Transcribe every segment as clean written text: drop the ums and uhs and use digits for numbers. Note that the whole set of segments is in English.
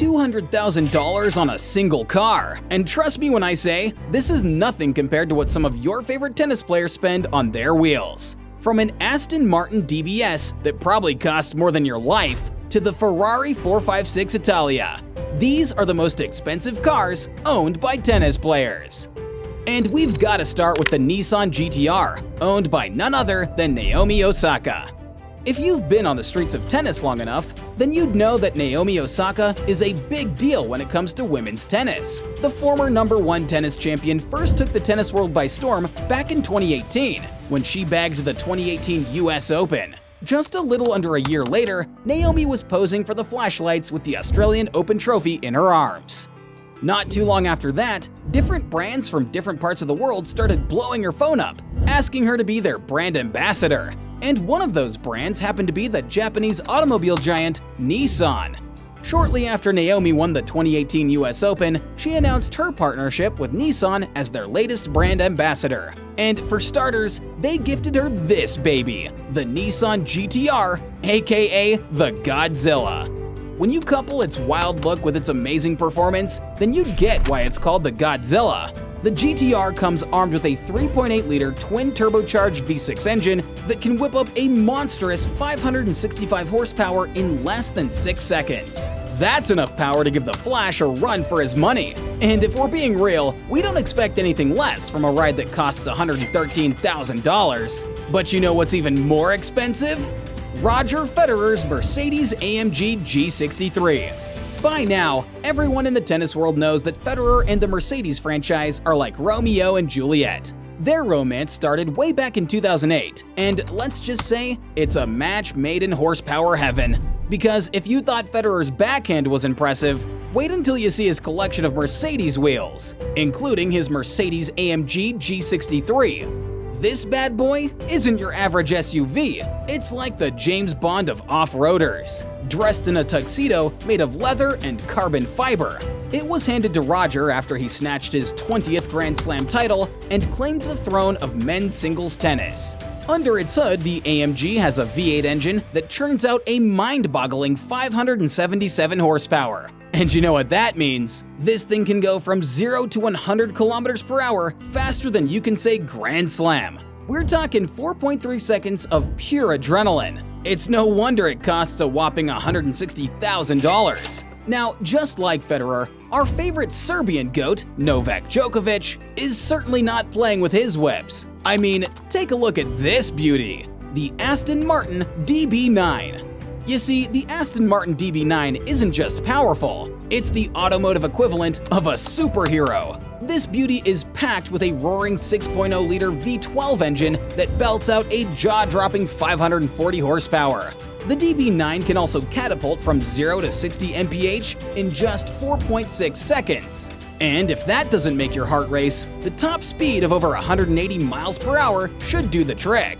$200,000 on a single car. And trust me when I say, this is nothing compared to what some of your favorite tennis players spend on their wheels. From an Aston Martin DBS that probably costs more than your life, to the Ferrari 456 Italia. These are the most expensive cars owned by tennis players. And we've got to start with the Nissan GT-R, owned by none other than Naomi Osaka. If you've been on the streets of tennis long enough, then you'd know that Naomi Osaka is a big deal when it comes to women's tennis. The former #1 tennis champion first took the tennis world by storm back in 2018, when she bagged the 2018 US Open. Just a little under a year later, Naomi was posing for the flashlights with the Australian Open trophy in her arms. Not too long after that, different brands from different parts of the world started blowing her phone up, asking her to be their brand ambassador. And one of those brands happened to be the Japanese automobile giant Nissan. Shortly after Naomi won the 2018 US Open, she announced her partnership with Nissan as their latest brand ambassador. And for starters, they gifted her this baby, the Nissan GT-R, aka the Godzilla. When you couple its wild look with its amazing performance, then you get why it's called the Godzilla. The GT-R comes armed with a 3.8-liter twin-turbocharged V6 engine that can whip up a monstrous 565 horsepower in less than 6 seconds. That's enough power to give the Flash a run for his money. And if we're being real, we don't expect anything less from a ride that costs $113,000. But you know what's even more expensive? Roger Federer's Mercedes-AMG G63. By now, everyone in the tennis world knows that Federer and the Mercedes franchise are like Romeo and Juliet. Their romance started way back in 2008, and let's just say it's a match made in horsepower heaven. Because if you thought Federer's backhand was impressive, wait until you see his collection of Mercedes wheels, including his Mercedes-AMG G63. This bad boy isn't your average SUV, it's like the James Bond of off-roaders. Dressed in a tuxedo made of leather and carbon fiber. It was handed to Roger after he snatched his 20th Grand Slam title and claimed the throne of men's singles tennis. Under its hood, the AMG has a V8 engine that churns out a mind-boggling 577 horsepower. And you know what that means? This thing can go from 0 to 100 kilometers per hour faster than you can say Grand Slam. We're talking 4.3 seconds of pure adrenaline. It's no wonder it costs a whopping $160,000. Now, just like Federer, our favorite Serbian goat, Novak Djokovic, is certainly not playing with his whips. I mean, take a look at this beauty, the Aston Martin DB9. You see, the Aston Martin DB9 isn't just powerful, it's the automotive equivalent of a superhero. This beauty is packed with a roaring 6.0-liter V12 engine that belts out a jaw-dropping 540 horsepower. The DB9 can also catapult from 0 to 60 mph in just 4.6 seconds. And if that doesn't make your heart race, the top speed of over 180 miles per hour should do the trick.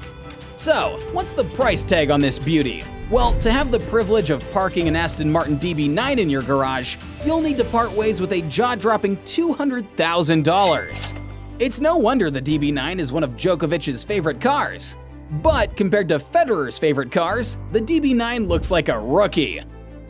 So, what's the price tag on this beauty? Well, to have the privilege of parking an Aston Martin DB9 in your garage, you'll need to part ways with a jaw-dropping $200,000. It's no wonder the DB9 is one of Djokovic's favorite cars. But compared to Federer's favorite cars, the DB9 looks like a rookie.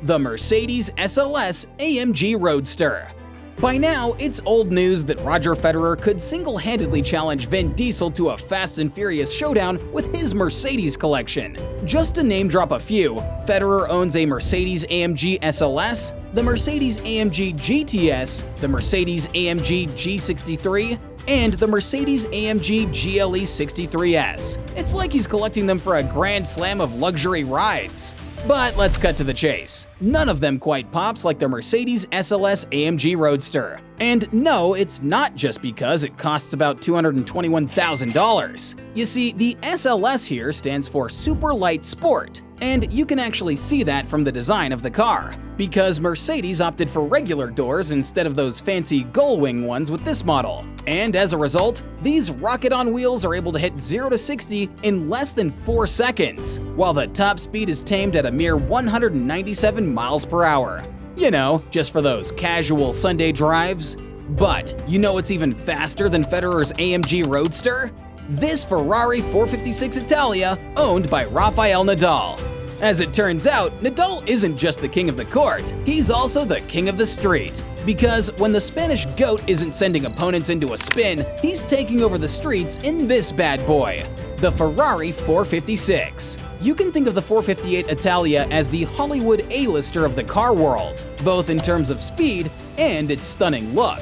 The Mercedes SLS AMG Roadster. By now, it's old news that Roger Federer could single-handedly challenge Vin Diesel to a Fast and Furious showdown with his Mercedes collection. Just to name drop a few, Federer owns a Mercedes-AMG SLS, the Mercedes-AMG GTS, the Mercedes-AMG G63, and the Mercedes-AMG GLE 63S. It's like he's collecting them for a Grand Slam of luxury rides. But let's cut to the chase. None of them quite pops like the Mercedes SLS AMG Roadster. And no, it's not just because it costs about $221,000. You see, the SLS here stands for Super Light Sport, and you can actually see that from the design of the car, because Mercedes opted for regular doors instead of those fancy gull-wing ones with this model. And as a result, these rocket on wheels are able to hit 0 to 60 in less than 4 seconds, while the top speed is tamed at a mere 197 miles per hour. You know, just for those casual Sunday drives. But you know what's even faster than Federer's AMG Roadster? This Ferrari 456 Italia, owned by Rafael Nadal. As it turns out, Nadal isn't just the king of the court, he's also the king of the street. Because when the Spanish GOAT isn't sending opponents into a spin, he's taking over the streets in this bad boy, the Ferrari 456. You can think of the 458 Italia as the Hollywood A-lister of the car world, both in terms of speed and its stunning look.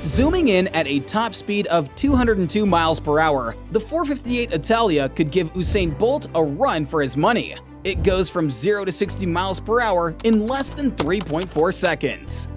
Zooming in at a top speed of 202 miles per hour, the 458 Italia could give Usain Bolt a run for his money. It goes from 0 to 60 miles per hour in less than 3.4 seconds.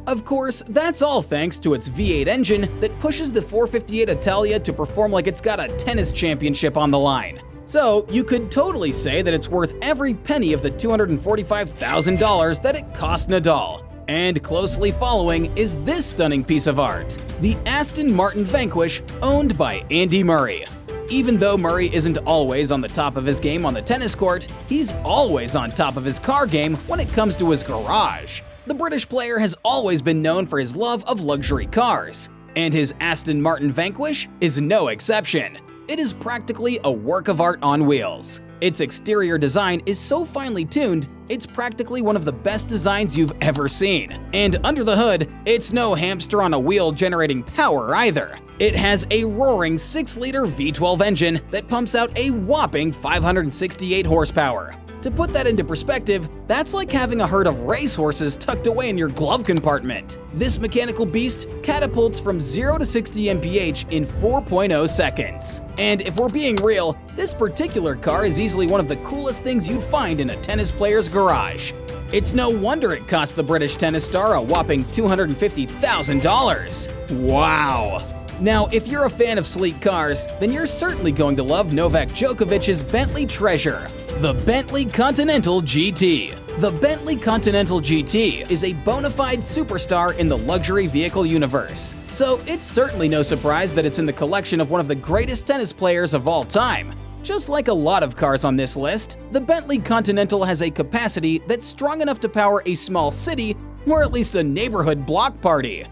Of course, that's all thanks to its V8 engine that pushes the 458 Italia to perform like it's got a tennis championship on the line. So you could totally say that it's worth every penny of the $245,000 that it cost Nadal. And closely following is this stunning piece of art, the Aston Martin Vanquish owned by Andy Murray. Even though Murray isn't always on the top of his game on the tennis court, he's always on top of his car game when it comes to his garage. The British player has always been known for his love of luxury cars, and his Aston Martin Vanquish is no exception. It is practically a work of art on wheels. Its exterior design is so finely tuned, it's practically one of the best designs you've ever seen. And under the hood, it's no hamster on a wheel generating power either. It has a roaring 6-liter V12 engine that pumps out a whopping 568 horsepower. To put that into perspective, that's like having a herd of racehorses tucked away in your glove compartment. This mechanical beast catapults from 0 to 60 mph in 4.0 seconds. And if we're being real, this particular car is easily one of the coolest things you'd find in a tennis player's garage. It's no wonder it cost the British tennis star a whopping $250,000. Wow! Now, if you're a fan of sleek cars, then you're certainly going to love Novak Djokovic's Bentley treasure, the Bentley Continental GT. The Bentley Continental GT is a bona fide superstar in the luxury vehicle universe, so it's certainly no surprise that it's in the collection of one of the greatest tennis players of all time. Just like a lot of cars on this list, the Bentley Continental has a capacity that's strong enough to power a small city or at least a neighborhood block party.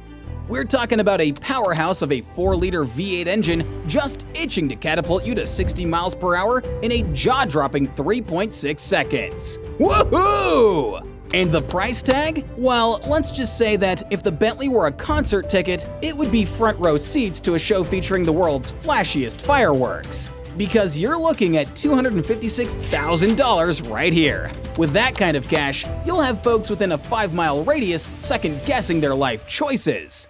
We're talking about a powerhouse of a 4-liter V8 engine just itching to catapult you to 60 miles per hour in a jaw-dropping 3.6 seconds. Woohoo! And the price tag? Well, let's just say that if the Bentley were a concert ticket, it would be front row seats to a show featuring the world's flashiest fireworks. Because you're looking at $256,000 right here. With that kind of cash, you'll have folks within a 5-mile radius second-guessing their life choices.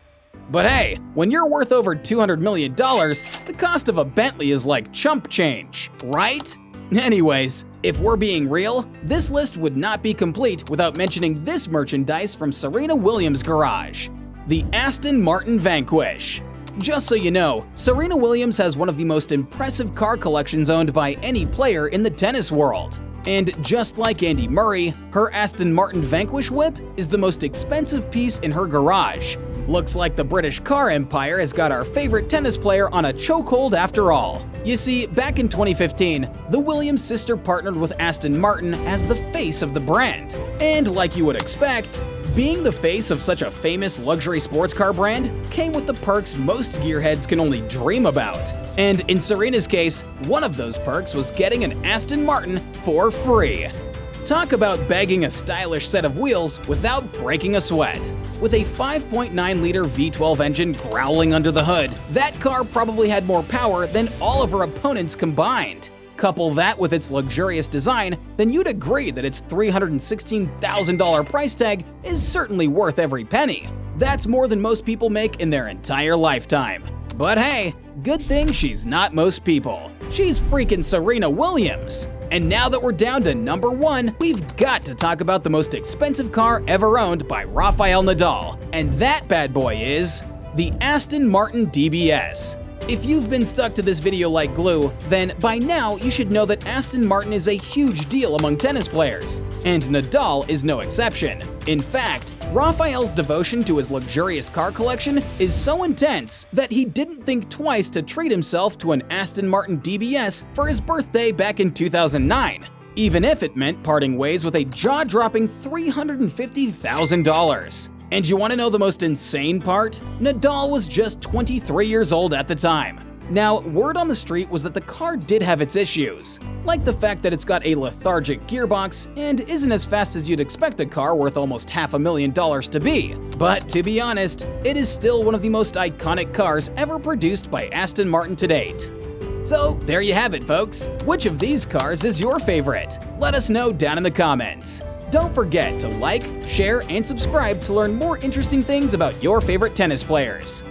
But hey, when you're worth over $200 million, the cost of a Bentley is like chump change, right? Anyways, if we're being real, this list would not be complete without mentioning this merchandise from Serena Williams' garage, the Aston Martin Vanquish. Just so you know, Serena Williams has one of the most impressive car collections owned by any player in the tennis world. And just like Andy Murray, her Aston Martin Vanquish whip is the most expensive piece in her garage. Looks like the British car empire has got our favorite tennis player on a chokehold after all. You see, back in 2015, the Williams sister partnered with Aston Martin as the face of the brand. And like you would expect, being the face of such a famous luxury sports car brand came with the perks most gearheads can only dream about. And in Serena's case, one of those perks was getting an Aston Martin for free. Talk about bagging a stylish set of wheels without breaking a sweat. With a 5.9-liter V12 engine growling under the hood, that car probably had more power than all of her opponents combined. Couple that with its luxurious design, then you'd agree that its $316,000 price tag is certainly worth every penny. That's more than most people make in their entire lifetime. But hey, good thing she's not most people. She's freaking Serena Williams. And now that we're down to number 1, we've got to talk about the most expensive car ever owned by Rafael Nadal. And that bad boy is the Aston Martin DBS. If you've been stuck to this video like glue, then by now you should know that Aston Martin is a huge deal among tennis players, and Nadal is no exception. In fact, Rafael's devotion to his luxurious car collection is so intense that he didn't think twice to treat himself to an Aston Martin DBS for his birthday back in 2009, even if it meant parting ways with a jaw-dropping $350,000. And you want to know the most insane part? Nadal was just 23 years old at the time. Now, word on the street was that the car did have its issues, like the fact that it's got a lethargic gearbox and isn't as fast as you'd expect a car worth almost $500,000 to be. But to be honest, it is still one of the most iconic cars ever produced by Aston Martin to date. So there you have it, folks. Which of these cars is your favorite? Let us know down in the comments. Don't forget to like, share, and subscribe to learn more interesting things about your favorite tennis players.